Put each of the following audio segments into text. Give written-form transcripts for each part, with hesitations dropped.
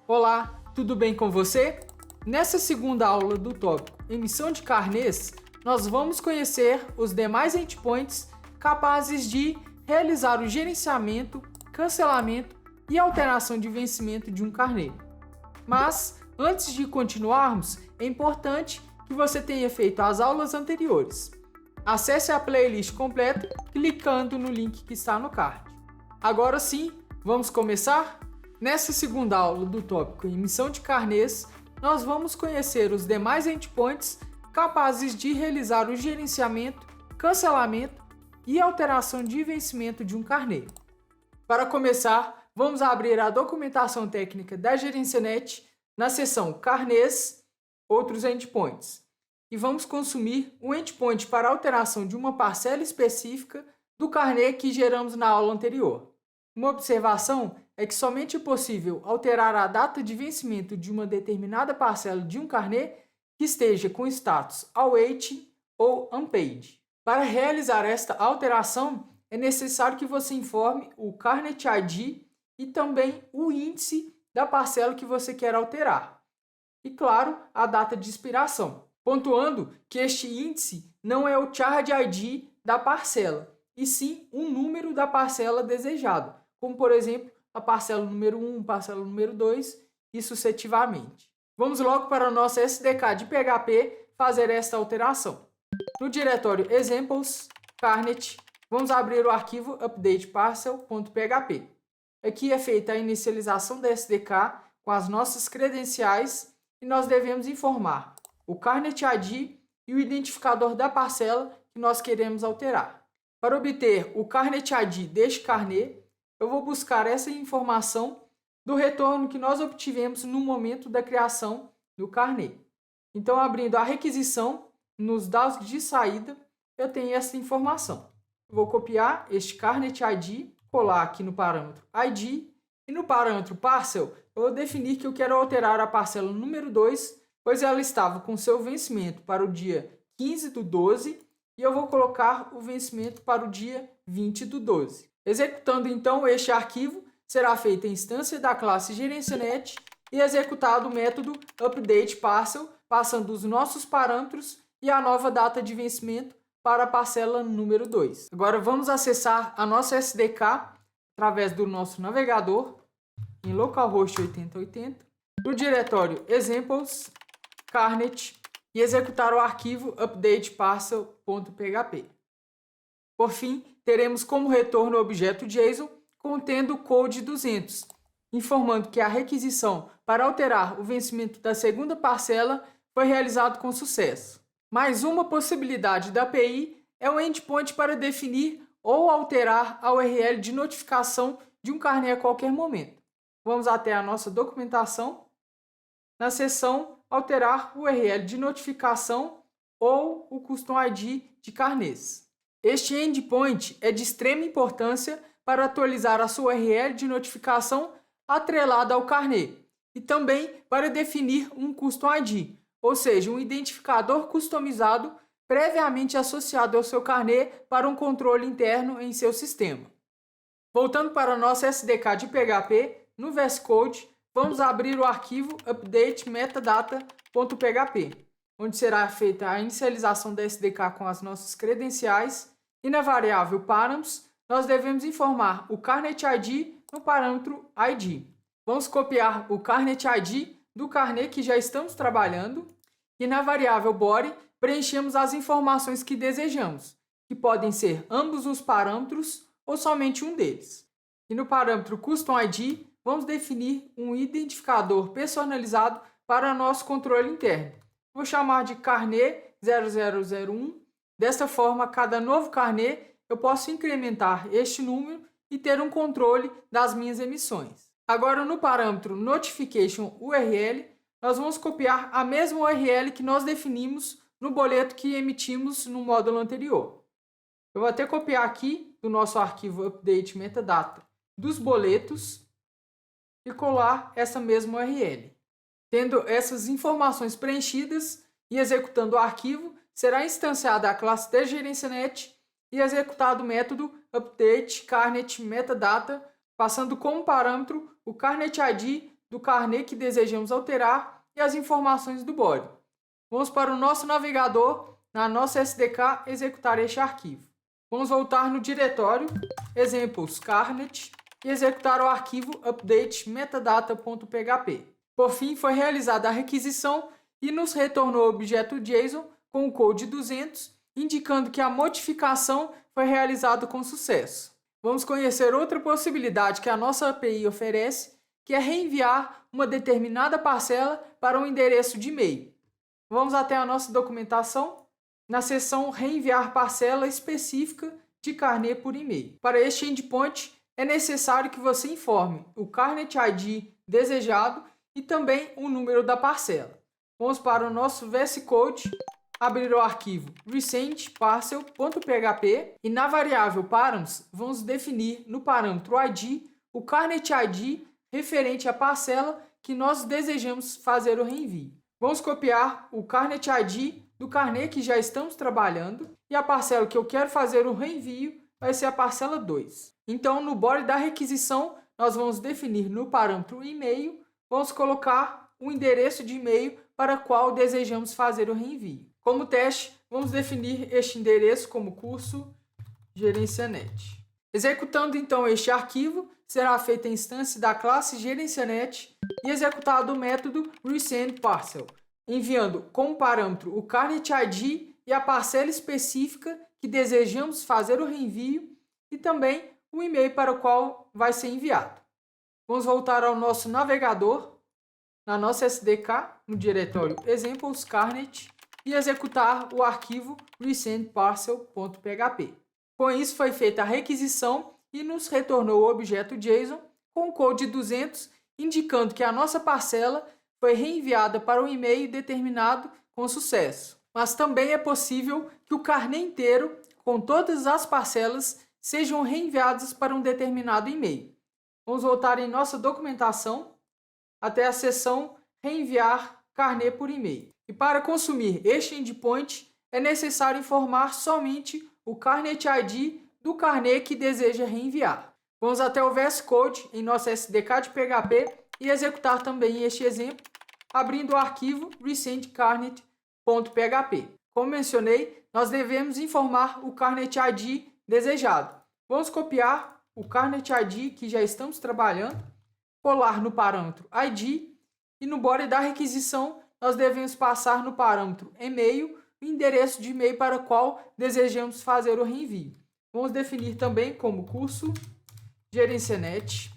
Olá, tudo bem com você? Nessa segunda aula do tópico Emissão de Carnês, nós vamos conhecer os demais endpoints capazes de realizar o gerenciamento, cancelamento e alteração de vencimento de um carnê. Mas, antes de continuarmos, é importante que você tenha feito as aulas anteriores. Acesse a playlist completa clicando no link que está no card. Agora sim, vamos começar? Nessa segunda aula do tópico Emissão de Carnês, nós vamos conhecer os demais endpoints capazes de realizar o gerenciamento, cancelamento e alteração de vencimento de um carnê. Para começar, vamos abrir a documentação técnica da GerenciaNet na seção Carnês, Outros Endpoints, e vamos consumir um endpoint para alteração de uma parcela específica do carnê que geramos na aula anterior. Uma observação é que somente é possível alterar a data de vencimento de uma determinada parcela de um carnê que esteja com status awaiting ou unpaid. Para realizar esta alteração, é necessário que você informe o Carnet ID e também o índice da parcela que você quer alterar. E, claro, a data de expiração. Pontuando que este índice não é o Charge ID da parcela, e sim um número da parcela desejada, como, por exemplo, a parcela número 1, parcela número 2 e sucessivamente. Vamos logo para o nosso SDK de PHP fazer esta alteração. No diretório examples, Carnet, vamos abrir o arquivo updateparcel.php. Aqui é feita a inicialização da SDK com as nossas credenciais e nós devemos informar o Carnet ID e o identificador da parcela que nós queremos alterar. Para obter o Carnet ID deste carnê, eu vou buscar essa informação do retorno que nós obtivemos no momento da criação do carnê. Então, abrindo a requisição, nos dados de saída, eu tenho essa informação. Eu vou copiar este Carnet ID, colar aqui no parâmetro ID, e no parâmetro parcel, eu vou definir que eu quero alterar a parcela número 2, pois ela estava com seu vencimento para o dia 15/12, e eu vou colocar o vencimento para o dia 20/12. Executando então este arquivo, será feita a instância da classe GerenciaNet e executado o método updateParcel, passando os nossos parâmetros e a nova data de vencimento para a parcela número 2. Agora vamos acessar a nossa SDK através do nosso navegador em localhost 8080, no diretório examples, Carnet, e executar o arquivo updateparcel.php. Por fim, teremos como retorno o objeto JSON contendo o code 200, informando que a requisição para alterar o vencimento da segunda parcela foi realizado com sucesso. Mais uma possibilidade da API é o endpoint para definir ou alterar a URL de notificação de um carnê a qualquer momento. Vamos até a nossa documentação. Na seção Alterar URL de notificação ou o Custom ID de carnês. Este endpoint é de extrema importância para atualizar a sua URL de notificação atrelada ao carnê e também para definir um Custom ID, ou seja, um identificador customizado previamente associado ao seu carnê para um controle interno em seu sistema. Voltando para a nossa SDK de PHP, no VS Code, vamos abrir o arquivo updatemetadata.php, onde será feita a inicialização da SDK com as nossas credenciais e na variável params, nós devemos informar o Carnet ID no parâmetro ID. Vamos copiar o Carnet ID do carnê que já estamos trabalhando e na variável body preenchemos as informações que desejamos, que podem ser ambos os parâmetros ou somente um deles. E no parâmetro Custom ID, vamos definir um identificador personalizado para nosso controle interno. Vou chamar de carnê 0001. Desta forma, cada novo carnê eu posso incrementar este número e ter um controle das minhas emissões. Agora, no parâmetro Notification URL, nós vamos copiar a mesma URL que nós definimos no boleto que emitimos no módulo anterior. Eu vou até copiar aqui do nosso arquivo update metadata dos boletos e colar essa mesma URL. Tendo essas informações preenchidas e executando o arquivo, será instanciada a classe da GerenciaNet e executado o método update carnet metadata passando como parâmetro o Carnet ID do carnê que desejamos alterar e as informações do body. Vamos para o nosso navegador, na nossa SDK, executar este arquivo. Vamos voltar no diretório exemplos carnet e executar o arquivo update metadata.php. Por fim, foi realizada a requisição e nos retornou o objeto JSON com o code 200, indicando que a modificação foi realizada com sucesso. Vamos conhecer outra possibilidade que a nossa API oferece, que é reenviar uma determinada parcela para um endereço de e-mail. Vamos até a nossa documentação, na seção reenviar parcela específica de carnê por e-mail. Para este endpoint, é necessário que você informe o Carnet ID desejado e também o número da parcela. Vamos para o nosso VS Code, abrir o arquivo recentParcel.php e na variável params vamos definir no parâmetro ID o Carnet ID referente à parcela que nós desejamos fazer o reenvio. Vamos copiar o Carnet ID do carnê que já estamos trabalhando e a parcela que eu quero fazer o reenvio vai ser a parcela 2. Então, no body da requisição, nós vamos definir no parâmetro e-mail, vamos colocar o endereço de e-mail para qual desejamos fazer o reenvio. Como teste, vamos definir este endereço como curso gerencianet. Executando então este arquivo, será feita a instância da classe gerencianet e executado o método recentParcel, enviando como parâmetro o Carnet ID e a parcela específica que desejamos fazer o reenvio e também o e-mail para o qual vai ser enviado. Vamos voltar ao nosso navegador, na nossa SDK, no diretório exemples carnet e executar o arquivo recentParcel.php. Com isso foi feita a requisição e nos retornou o objeto JSON com o code 200, indicando que a nossa parcela foi reenviada para um e-mail determinado com sucesso. Mas também é possível que o carnê inteiro, com todas as parcelas, sejam reenviadas para um determinado e-mail. Vamos voltar em nossa documentação até a seção reenviar carnê por e-mail. E para consumir este endpoint, é necessário informar somente o Carnet ID do carnê que deseja reenviar. Vamos até o VS Code em nossa SDK de PHP e executar também este exemplo, abrindo o arquivo recentCarnet.php. Como mencionei, nós devemos informar o Carnet ID desejado. Vamos copiar o Carnet ID que já estamos trabalhando, colar no parâmetro ID e no body da requisição nós devemos passar no parâmetro e-mail o endereço de e-mail para o qual desejamos fazer o reenvio. Vamos definir também como curso gerencianet.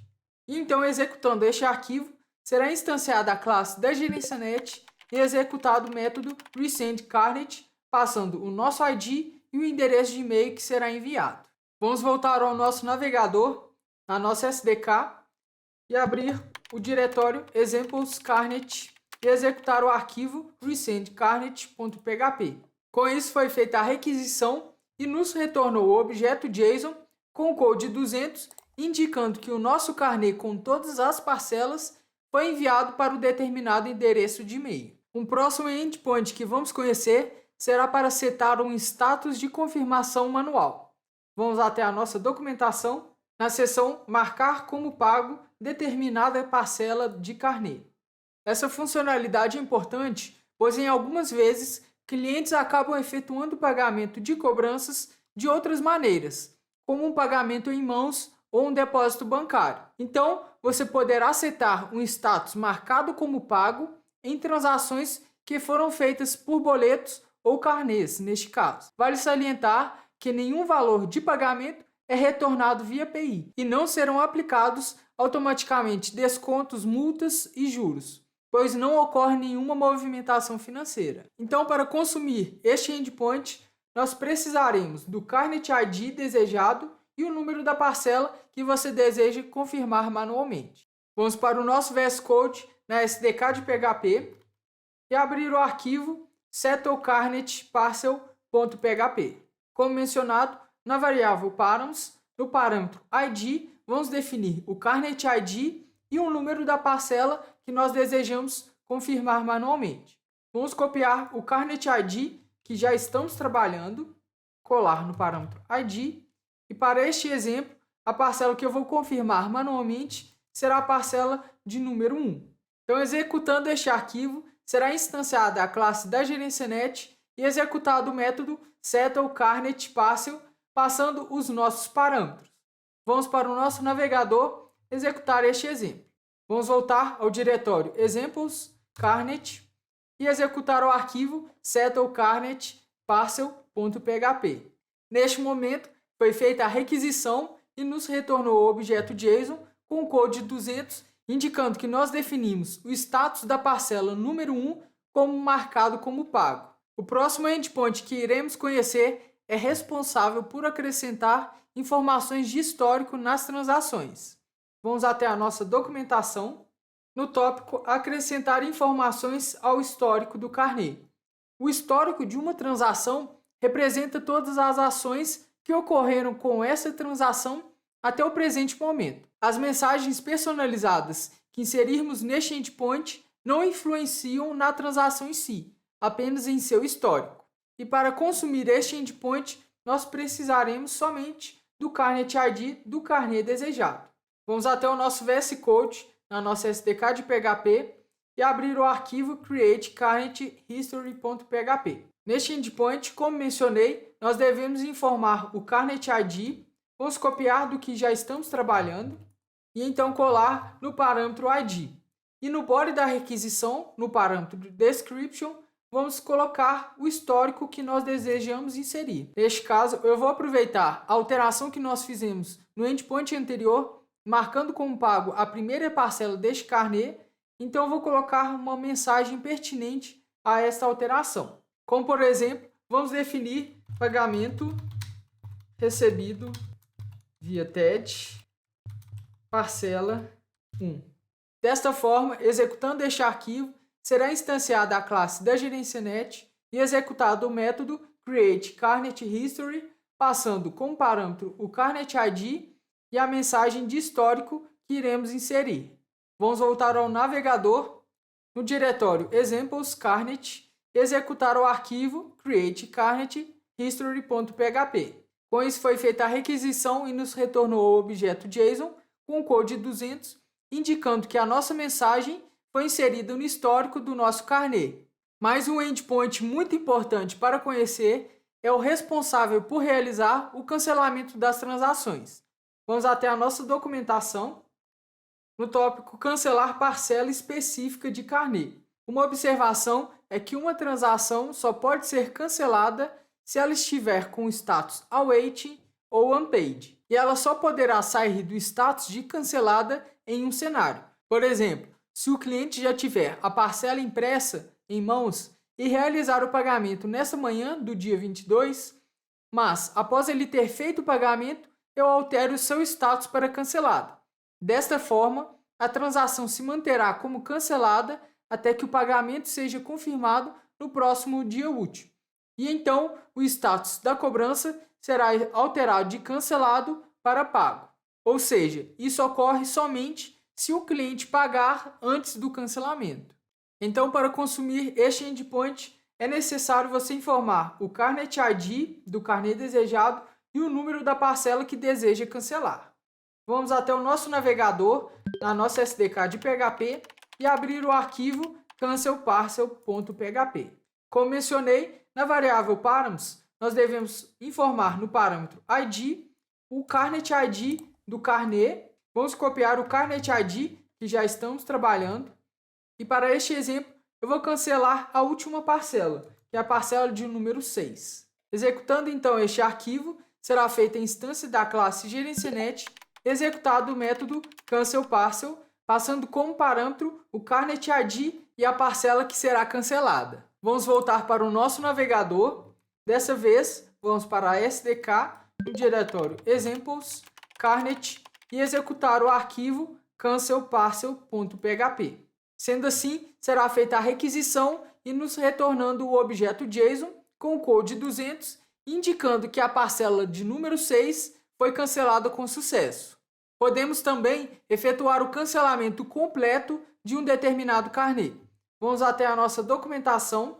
E então, executando este arquivo, será instanciada a classe da gerencianet e executado o método recentCarnet, passando o nosso ID e o endereço de e-mail que será enviado. Vamos voltar ao nosso navegador, na nossa SDK, e abrir o diretório exemples.carnet e executar o arquivo recentCarnet.php. Com isso foi feita a requisição e nos retornou o objeto JSON com o code 200, indicando que o nosso carnê com todas as parcelas foi enviado para o determinado endereço de e-mail. Um próximo endpoint que vamos conhecer será para setar um status de confirmação manual. Vamos até a nossa documentação, na seção marcar como pago determinada parcela de carnê. Essa funcionalidade é importante, pois em algumas vezes clientes acabam efetuando o pagamento de cobranças de outras maneiras, como um pagamento em mãos ou um depósito bancário. Então, você poderá setar um status marcado como pago em transações que foram feitas por boletos ou carnês, neste caso. Vale salientar que nenhum valor de pagamento é retornado via API e não serão aplicados automaticamente descontos, multas e juros, pois não ocorre nenhuma movimentação financeira. Então, para consumir este endpoint, nós precisaremos do Carnet ID desejado e o número da parcela que você deseja confirmar manualmente. Vamos para o nosso VS Code na SDK de PHP e abrir o arquivo settleCarnetParcel.php. Como mencionado, na variável params, no parâmetro ID, vamos definir o Carnet ID e o número da parcela que nós desejamos confirmar manualmente. Vamos copiar o Carnet ID que já estamos trabalhando, colar no parâmetro ID e para este exemplo a parcela que eu vou confirmar manualmente será a parcela de número 1. Então, executando este arquivo, será instanciada a classe da GerenciaNet e executado o método settleCarnetParcel, passando os nossos parâmetros. Vamos para o nosso navegador executar este exemplo. Vamos voltar ao diretório examples.carnet e executar o arquivo settleCarnetParcel.php. Neste momento, foi feita a requisição e nos retornou o objeto JSON com o code 200, indicando que nós definimos o status da parcela número 1 como marcado como pago. O próximo endpoint que iremos conhecer é responsável por acrescentar informações de histórico nas transações. Vamos até a nossa documentação. No tópico acrescentar informações ao histórico do carnê. O histórico de uma transação representa todas as ações que ocorreram com essa transação até o presente momento. As mensagens personalizadas que inserirmos neste endpoint não influenciam na transação em si, apenas em seu histórico. E para consumir este endpoint, nós precisaremos somente do Carnet ID do carnê desejado. Vamos até o nosso VS Code na nossa SDK de PHP e abrir o arquivo create_carnet_history.php. Neste endpoint, como mencionei, nós devemos informar o Carnet ID, vamos copiar do que já estamos trabalhando e então colar no parâmetro ID. E no body da requisição, no parâmetro description, vamos colocar o histórico que nós desejamos inserir. Neste caso, eu vou aproveitar a alteração que nós fizemos no endpoint anterior, marcando como pago a primeira parcela deste carnê, então eu vou colocar uma mensagem pertinente a esta alteração. Como, por exemplo, vamos definir pagamento recebido via TED, parcela 1. Desta forma, executando este arquivo, será instanciada a classe da GerenciaNet e executado o método create_carnet_history, passando como parâmetro o Carnet ID e a mensagem de histórico que iremos inserir. Vamos voltar ao navegador, no diretório examples.carnet e executar o arquivo create_carnet_history.php. Com isso foi feita a requisição e nos retornou o objeto JSON com o code 200, indicando que a nossa mensagem foi inserida no histórico do nosso carnê. Mais um endpoint muito importante para conhecer é o responsável por realizar o cancelamento das transações. Vamos até a nossa documentação, no tópico cancelar parcela específica de carnê. Uma observação é que uma transação só pode ser cancelada se ela estiver com o status awaiting ou unpaid, e ela só poderá sair do status de cancelada em um cenário. Por exemplo, se o cliente já tiver a parcela impressa em mãos e realizar o pagamento nessa manhã do dia 22, mas após ele ter feito o pagamento, eu altero o seu status para cancelada. Desta forma, a transação se manterá como cancelada até que o pagamento seja confirmado no próximo dia útil. E então, o status da cobrança será alterado de cancelado para pago. Ou seja, isso ocorre somente se o cliente pagar antes do cancelamento. Então, para consumir este endpoint, é necessário você informar o Carnet ID do carnê desejado e o número da parcela que deseja cancelar. Vamos até o nosso navegador, na nossa SDK de PHP, e abrir o arquivo cancelparcel.php. Como mencionei, na variável params, nós devemos informar no parâmetro ID o Carnet ID do carnê. Vamos copiar o Carnet ID que já estamos trabalhando. E para este exemplo, eu vou cancelar a última parcela, que é a parcela de número 6. Executando então este arquivo, será feita a instância da classe GerenciaNet, executado o método cancelParcel, passando como parâmetro o Carnet ID e a parcela que será cancelada. Vamos voltar para o nosso navegador. Dessa vez, vamos para a SDK, no diretório examples, carnet, e executar o arquivo cancelparcel.php. Sendo assim, será feita a requisição e nos retornando o objeto JSON com o code 200, indicando que a parcela de número 6 foi cancelada com sucesso. Podemos também efetuar o cancelamento completo de um determinado carnê. Vamos até a nossa documentação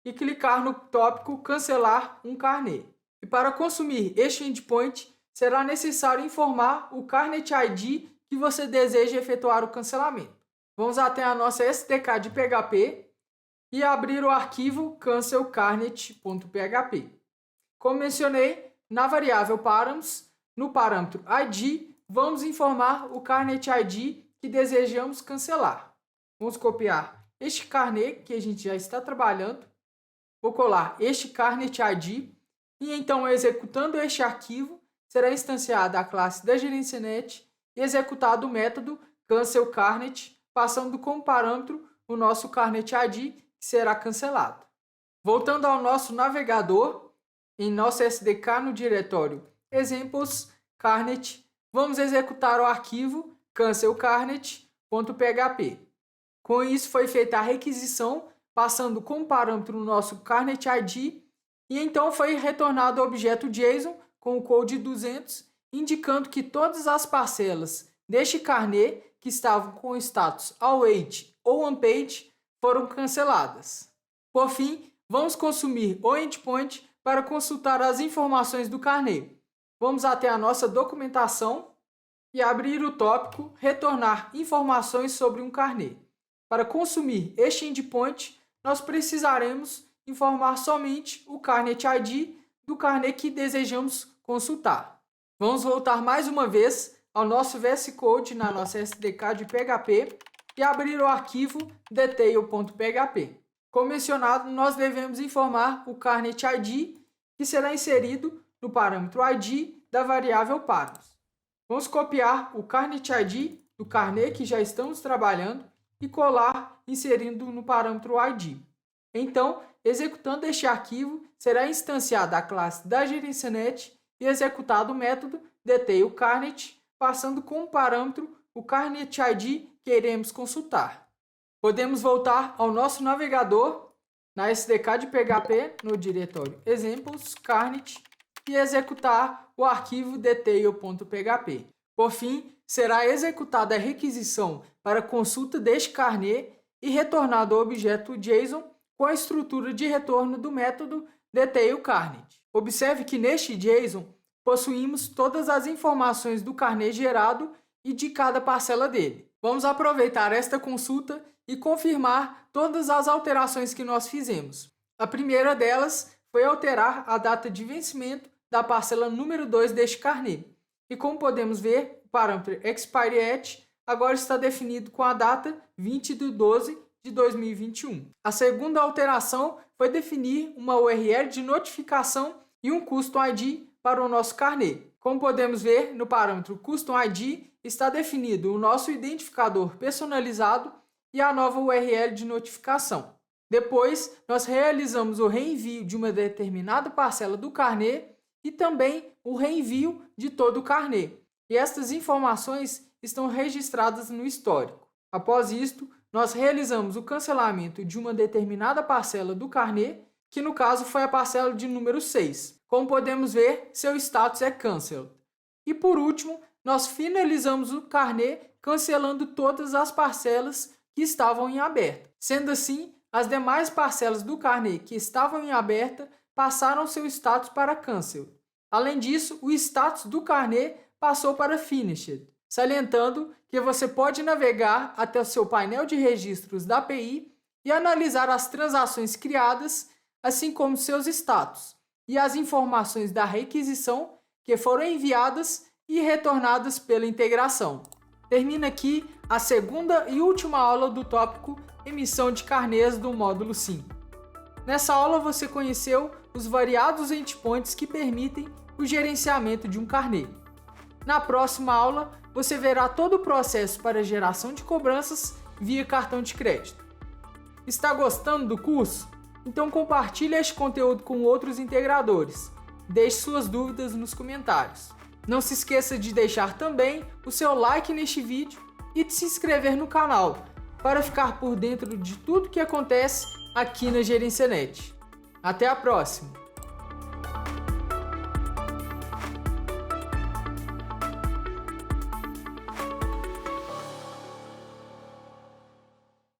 e clicar no tópico cancelar um carnê. E para consumir este endpoint, será necessário informar o Carnet ID que você deseja efetuar o cancelamento. Vamos até a nossa SDK de PHP e abrir o arquivo cancelcarnet.php. Como mencionei, na variável params, no parâmetro ID, vamos informar o Carnet ID que desejamos cancelar. Vamos copiar este carnet que a gente já está trabalhando. Vou colar este Carnet ID e então, executando este arquivo, será instanciada a classe da GerênciaNet e executado o método cancelCarnet, passando como parâmetro o nosso Carnet ID, que será cancelado. Voltando ao nosso navegador, em nosso SDK no diretório Examples Carnet, vamos executar o arquivo cancelcarnet.php. Com isso foi feita a requisição, passando como parâmetro o nosso Carnet ID, e então foi retornado o objeto JSON com o code 200, indicando que todas as parcelas deste carnet que estavam com status await ou unpaid foram canceladas. Por fim, vamos consumir o endpoint para consultar as informações do carnet. Vamos até a nossa documentação e abrir o tópico retornar informações sobre um carnet. Para consumir este endpoint, nós precisaremos informar somente o Carnet ID do carnet que desejamos consultar. Vamos voltar mais uma vez ao nosso VS Code na nossa SDK de PHP e abrir o arquivo detail.php. Como mencionado, nós devemos informar o Carnet ID, que será inserido no parâmetro ID da variável params. Vamos copiar o Carnet ID do carnet que já estamos trabalhando e colar inserindo no parâmetro ID. Então, executando este arquivo, será instanciada a classe da GerênciaNet e executado o método detailCarnet, passando como parâmetro o Carnet ID que iremos consultar. Podemos voltar ao nosso navegador na SDK de PHP no diretório Examples Carnet e executar o arquivo detail.php. Por fim, será executada a requisição para consulta deste carnet e retornado o objeto JSON com a estrutura de retorno do método detailCarnet. Observe que neste JSON possuímos todas as informações do carnet gerado e de cada parcela dele. Vamos aproveitar esta consulta e confirmar todas as alterações que nós fizemos. A primeira delas foi alterar a data de vencimento da parcela número 2 deste carnet. E como podemos ver, o parâmetro expireAt agora está definido com a data 20/12/2021. A segunda alteração foi definir uma URL de notificação e um Custom ID para o nosso carnet. Como podemos ver, no parâmetro Custom ID está definido o nosso identificador personalizado e a nova URL de notificação. Depois, nós realizamos o reenvio de uma determinada parcela do carnet e também o reenvio de todo o carnet. E estas informações estão registradas no histórico. Após isto, nós realizamos o cancelamento de uma determinada parcela do carnet, que no caso foi a parcela de número 6. Como podemos ver, seu status é Cancelled. E por último, nós finalizamos o carnet cancelando todas as parcelas que estavam em aberto. Sendo assim, as demais parcelas do carnet que estavam em aberta passaram seu status para Cancelled. Além disso, o status do carnet passou para Finished, salientando que você pode navegar até o seu painel de registros da API e analisar as transações criadas, assim como seus status e as informações da requisição que foram enviadas e retornadas pela integração. Termina aqui a segunda e última aula do tópico Emissão de Carnês do módulo 5. Nessa aula você conheceu os variados endpoints que permitem o gerenciamento de um carnet. Na próxima aula, você verá todo o processo para a geração de cobranças via cartão de crédito. Está gostando do curso? Então compartilhe este conteúdo com outros integradores. Deixe suas dúvidas nos comentários. Não se esqueça de deixar também o seu like neste vídeo e de se inscrever no canal para ficar por dentro de tudo que acontece aqui na GerênciaNet. Até a próxima!